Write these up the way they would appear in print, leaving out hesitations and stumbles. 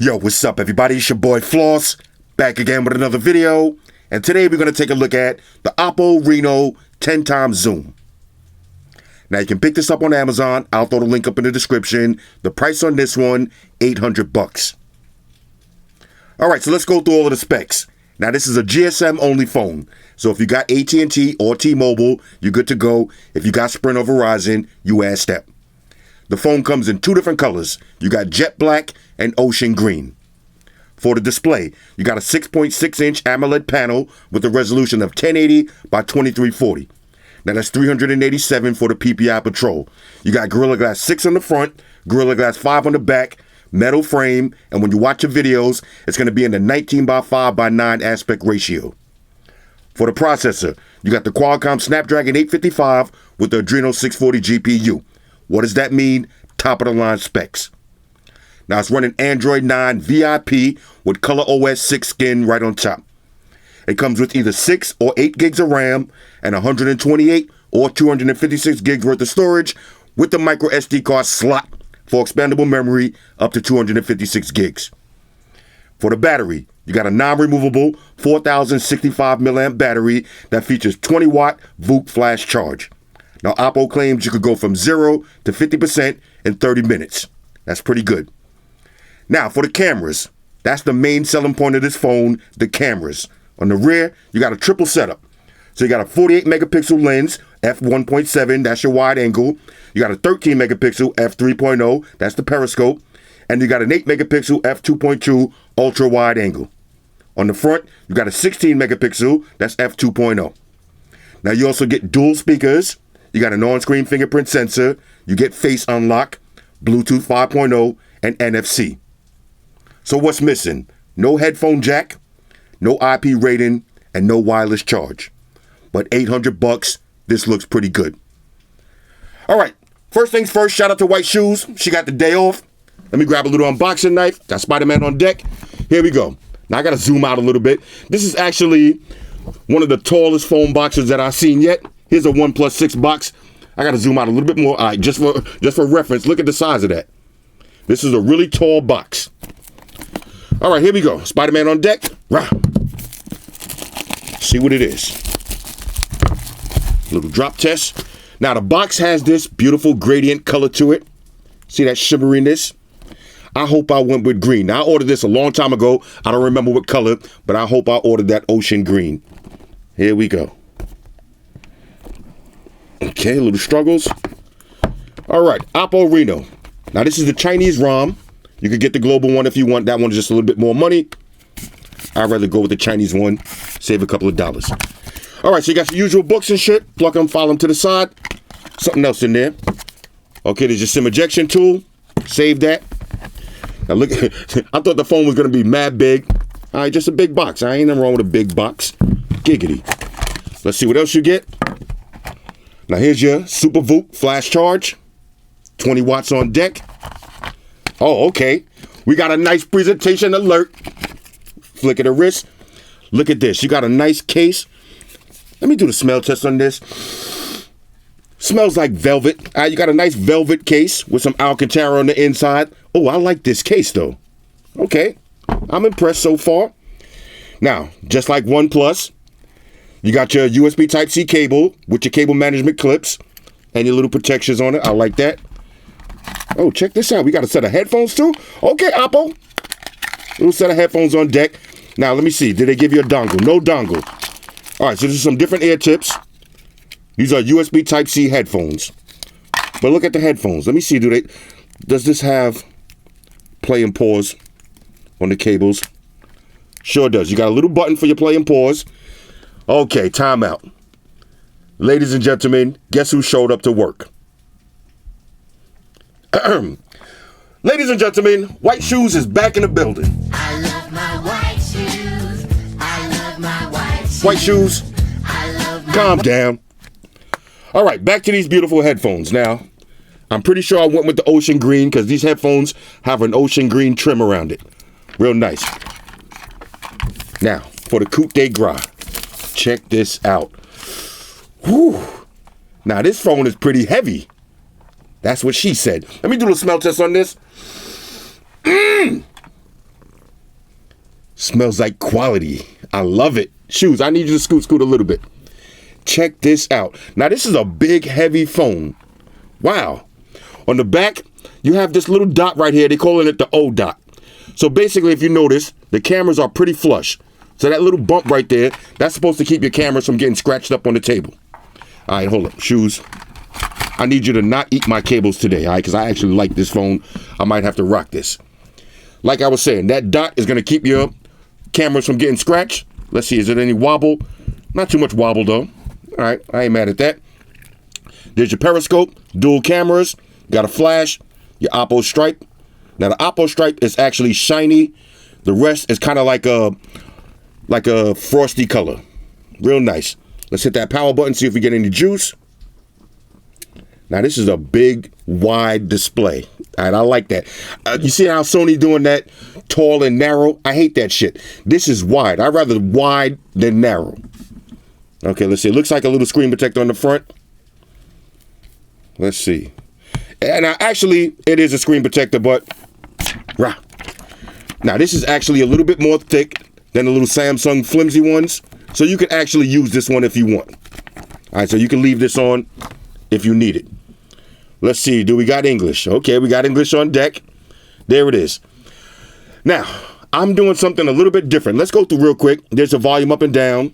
Yo, what's up everybody? It's your boy Floss, back again with another video. And today we're going to take a look at the Oppo Reno 10X Zoom. Now you can pick this up on Amazon. I'll throw the link up in the description. The price on this one, $800. Alright, so let's go through all of the specs. Now this is a GSM only phone. So if you got AT&T or T-Mobile, you're good to go. If you got Sprint or Verizon, you add step. The phone comes in two different colors. You got jet black and ocean green. For the display, you got a 6.6-inch AMOLED panel with a resolution of 1080 by 2340. Now that's 387 for the PPI Patrol. You got Gorilla Glass 6 on the front, Gorilla Glass 5 on the back, metal frame, and when you watch your videos, it's going to be in the 19 by 5 by 9 aspect ratio. For the processor, you got the Qualcomm Snapdragon 855 with the Adreno 640 GPU. What does that mean? Top of the line specs. Now it's running Android 9 VIP with ColorOS 6 skin right on top. It comes with either 6 or 8 gigs of RAM and 128 or 256 gigs worth of storage with the micro SD card slot for expandable memory up to 256 gigs. For the battery, you got a non-removable 4065 milliamp battery that features 20 watt VOOC flash charge. Now, Oppo claims you could go from 0 to 50% in 30 minutes. That's pretty good. Now, for the cameras, that's the main selling point of this phone, the cameras. On the rear, you got a triple setup. So you got a 48 megapixel lens, f1.7, that's your wide angle. You got a 13 megapixel f3.0, that's the periscope. And you got an 8 megapixel f2.2 ultra wide angle. On the front, you got a 16 megapixel, that's f2.0. Now, you also get dual speakers. You got an on-screen fingerprint sensor, you get face unlock, Bluetooth 5.0, and NFC. So what's missing? No headphone jack, no IP rating, and no wireless charge. But $800, this looks pretty good. All right, first things first, shout out to White Shoes. She got the day off. Let me grab a little unboxing knife. Got Spider-Man on deck. Here we go. Now I gotta zoom out a little bit. This is actually one of the tallest phone boxes that I've seen yet. Here's a 1+6 box. I got to zoom out a little bit more. All right, just for reference, look at the size of that. This is a really tall box. All right, here we go. Spider-Man on deck. Rah. See what it is. Little drop test. Now, the box has this beautiful gradient color to it. See that shimmeriness? I hope I went with green. Now, I ordered this a long time ago. I don't remember what color, but I hope I ordered that ocean green. Here we go. Okay, little struggles. All right, Oppo Reno. Now, this is the Chinese ROM. You could get the global one if you want. That one's just a little bit more money. I'd rather go with the Chinese one. Save a couple of dollars. All right, so you got your usual books and shit. Plug them, file them to the side. Something else in there. Okay, there's your SIM ejection tool. Save that. Now, look, I thought the phone was going to be mad big. All right, just a big box. I ain't nothing wrong with a big box. Giggity. Let's see what else you get. Now here's your Super VOOC flash charge, 20 watts on deck. Oh, okay. We got a nice presentation alert. Flick of the wrist. Look at this. You got a nice case. Let me do the smell test on this. Smells like velvet. You got a nice velvet case with some Alcantara on the inside. Oh, I like this case though. Okay. I'm impressed so far. Now, just like OnePlus, you got your USB Type-C cable with your cable management clips and your little protections on it. I like that. Oh, check this out. We got a set of headphones too. Okay, Oppo. Little set of headphones on deck. Now, let me see. Did they give you a dongle? No dongle. All right, so there's some different ear tips. These are USB Type-C headphones. But look at the headphones. Let me see. Does this have play and pause on the cables? Sure does. You got a little button for your play and pause. Okay, time out. Ladies and gentlemen, guess who showed up to work? Ladies and gentlemen, White Shoes is back in the building. I love my white shoes. I love my white shoes. White Shoes, I love my calm down. All right, back to these beautiful headphones. Now, I'm pretty sure I went with the ocean green because these headphones have an ocean green trim around it. Real nice. Now, for the coup de grace. Check this out. Whew. Now, this phone is pretty heavy. That's what she said. Let me do a smell test on this. Smells like quality. I love it. Shoes, I need you to scoot a little bit. Check this out. Now, this is a big, heavy phone. Wow. On the back, you have this little dot right here. They're calling it the O dot. So basically, if you notice, the cameras are pretty flush. So that little bump right there, that's supposed to keep your cameras from getting scratched up on the table. All right, hold up. Shoes. I need you to not eat my cables today, all right? Because I actually like this phone. I might have to rock this. Like I was saying, that dot is going to keep your cameras from getting scratched. Let's see, is there any wobble? Not too much wobble, though. All right, I ain't mad at that. There's your periscope, dual cameras, got a flash, your Oppo stripe. Now, the Oppo stripe is actually shiny. The rest is kind of like a frosty color. Real nice. Let's hit that power button, see if we get any juice. Now, this is a big, wide display. All right, I like that. You see how Sony doing that tall and narrow? I hate that shit. This is wide. I'd rather wide than narrow. Okay, let's see. It looks like a little screen protector on the front. Let's see. And actually, it is a screen protector, but... Rah. Now, this is actually a little bit more thick than the little Samsung flimsy ones. So you can actually use this one if you want. All right, so you can leave this on if you need it. Let's see, do we got English? Okay, we got English on deck. There it is. Now, I'm doing something a little bit different. Let's go through real quick. There's a volume up and down.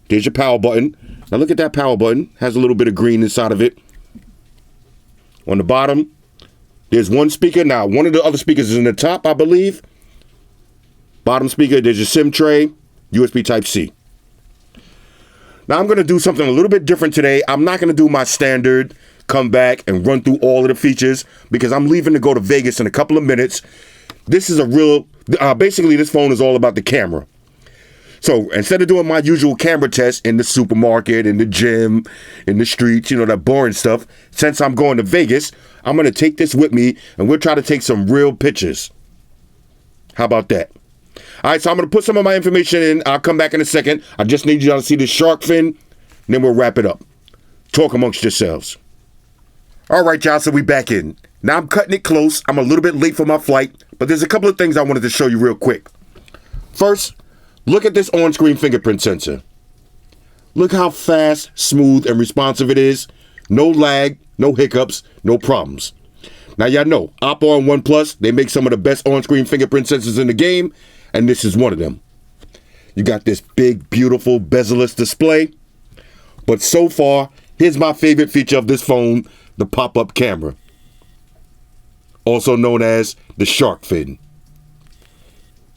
There's your power button. Now look at that power button. Has a little bit of green inside of it. On the bottom, there's one speaker. Now, one of the other speakers is in the top, I believe. Bottom speaker, there's your SIM tray, USB Type-C. Now, I'm going to do something a little bit different today. I'm not going to do my standard come back and run through all of the features because I'm leaving to go to Vegas in a couple of minutes. This is a real, basically this phone is all about the camera. So instead of doing my usual camera test in the supermarket, in the gym, in the streets, you know, that boring stuff, since I'm going to Vegas, I'm going to take this with me and we'll try to take some real pictures. How about that? All right, so I'm going to put some of my information in. I'll come back in a second. I just need y'all to see this shark fin, and then we'll wrap it up. Talk amongst yourselves. All right, y'all, so we back in. Now I'm cutting it close. I'm a little bit late for my flight, but there's a couple of things I wanted to show you real quick. First, look at this on-screen fingerprint sensor. Look how fast, smooth, and responsive it is. No lag, no hiccups, no problems. Now, y'all know, Oppo and OnePlus, they make some of the best on-screen fingerprint sensors in the game, and this is one of them. You got this big, beautiful, bezel-less display. But so far, here's my favorite feature of this phone, the pop-up camera. Also known as the shark fin.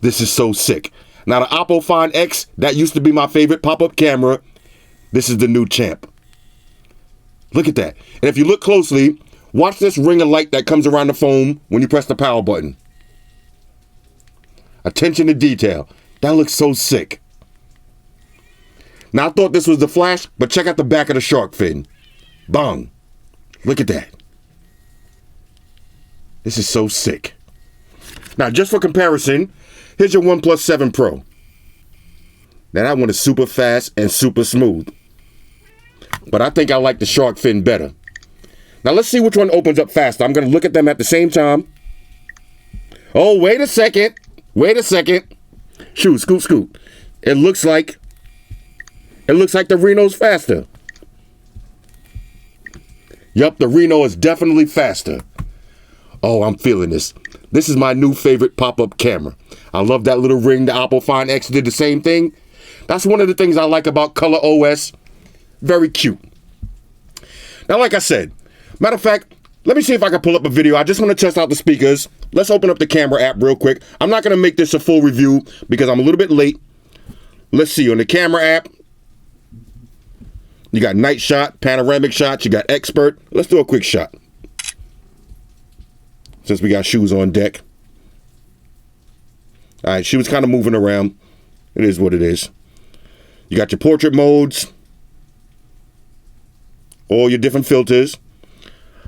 This is so sick. Now, the Oppo Find X, that used to be my favorite pop-up camera. This is the new champ. Look at that. And if you look closely, watch this ring of light that comes around the phone when you press the power button. Attention to detail. That looks so sick. Now, I thought this was the flash, but check out the back of the shark fin. Bang. Look at that. This is so sick. Now, just for comparison, here's your OnePlus 7 Pro. Now, that one is super fast and super smooth. But I think I like the shark fin better. Now, let's see which one opens up faster. I'm going to look at them at the same time. Oh, wait a second. Wait a second. Shoot, scoot. It looks like the Reno's faster. Yup, the Reno is definitely faster. Oh, I'm feeling this. This is my new favorite pop-up camera. I love that little ring. The Oppo Find X did the same thing. That's one of the things I like about Color OS. Very cute. Now, like I said, matter of fact, let me see if I can pull up a video. I just want to test out the speakers. Let's open up the camera app real quick. I'm not going to make this a full review because I'm a little bit late. Let's see, on the camera app, you got night shot, panoramic shots, you got expert. Let's do a quick shot. Since we got shoes on deck. All right, she was kind of moving around. It is what it is. You got your portrait modes. All your different filters.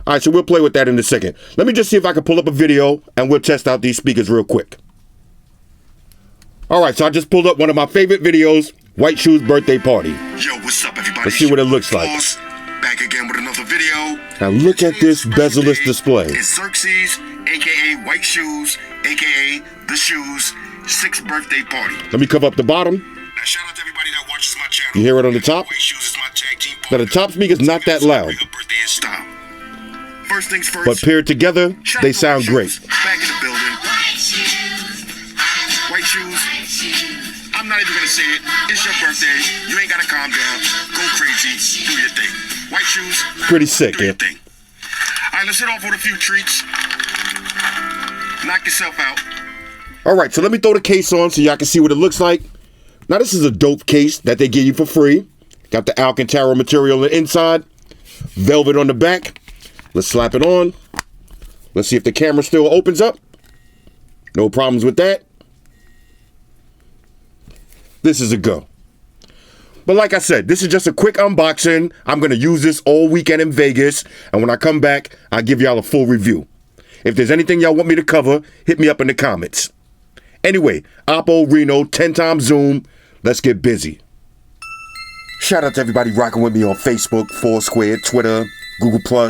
All right, so we'll play with that in a second. Let me just see if I can pull up a video and we'll test out these speakers real quick. All right, so I just pulled up one of my favorite videos, White Shoes Birthday Party. Yo, what's up, everybody? Let's see what it looks like. Back again with another video. Now look at this bezel-less display. It's Xerxes, aka White Shoes, aka The Shoes, 6th birthday party. Let me cover up the bottom. Now shout out to everybody that watches my channel. You hear it on the top? White Shoes is my tag team Now the partner. top speaker's not that loud, Celebrate her birthday in style. First things first. but paired together, shout they out to sound White great. Shoes, back in the building. White shoes. White shoes. White shoes. I'm not even gonna say it. It's your birthday. You ain't gotta calm down. Go crazy. Do your thing. White shoes. Pretty sick, Do your yeah. thing. All right, let's hit off with a few treats. Knock yourself out. All right, so let me throw the case on so y'all can see what it looks like. Now this is a dope case that they give you for free. Got the Alcantara material on the inside, velvet on the back. Let's slap it on. Let's see if the camera still opens up. No problems with that. This is a go. But like I said, this is just a quick unboxing. I'm going to use this all weekend in Vegas. And when I come back, I'll give y'all a full review. If there's anything y'all want me to cover, hit me up in the comments. Anyway, Oppo Reno 10x zoom. Let's get busy. Shout out to everybody rocking with me on Facebook, Foursquare, Twitter, Google+.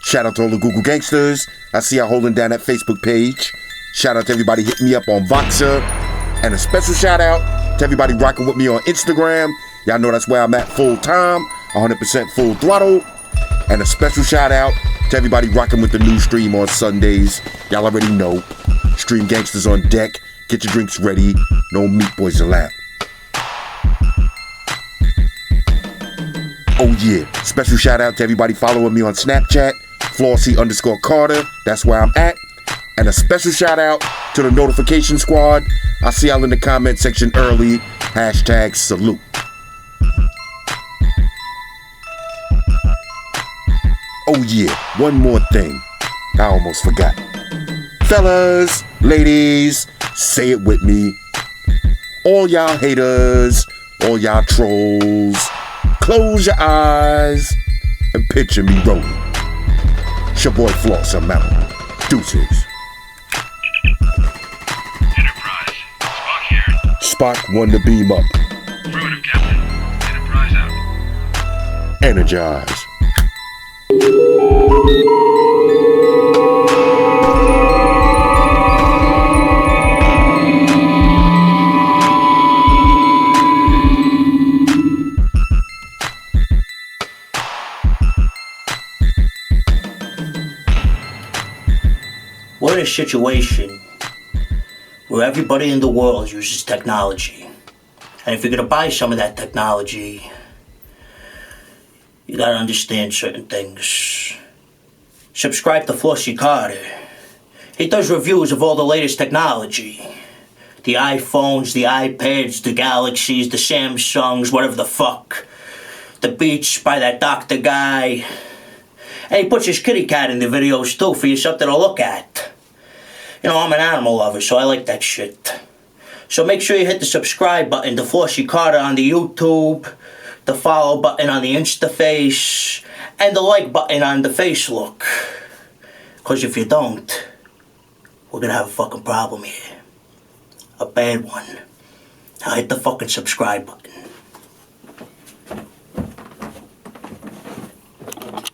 Shout out to all the Google gangsters. I see y'all holding down that Facebook page. Shout out to everybody hitting me up on Voxer. And a special shout out to everybody rocking with me on Instagram. Y'all know that's where I'm at full time, 100% full throttle. And a special shout out to everybody rocking with the new stream on Sundays. Y'all already know. Stream gangsters on deck. Get your drinks ready. No meat boys allowed. Oh yeah, special shout out to everybody following me on Snapchat, Flossy_Carter, that's where I'm at. And a special shout out to the notification squad. I'll see y'all in the comment section early. #salute. Oh yeah, one more thing. I almost forgot. Fellas, ladies, say it with me. All y'all haters, all y'all trolls, close your eyes and picture me rolling. It's your boy Floss, I'm out. Deuces. Enterprise. Spock here. Spock won the beam up. Affirmative, Captain. Enterprise out. Energize. We're in a situation where everybody in the world uses technology. And if you're gonna buy some of that technology, you gotta understand certain things. Subscribe to Flossy Carter. He does reviews of all the latest technology. The iPhones, the iPads, the Galaxies, the Samsungs, whatever the fuck. The Beats by that doctor guy. And he puts his kitty cat in the videos too for you something to look at. You know, I'm an animal lover, so I like that shit. So make sure you hit the subscribe button to Flossy Carter on the YouTube, the follow button on the Instaface, and the like button on the Facelook. Because if you don't, we're gonna have a fucking problem here. A bad one. Now hit the fucking subscribe button.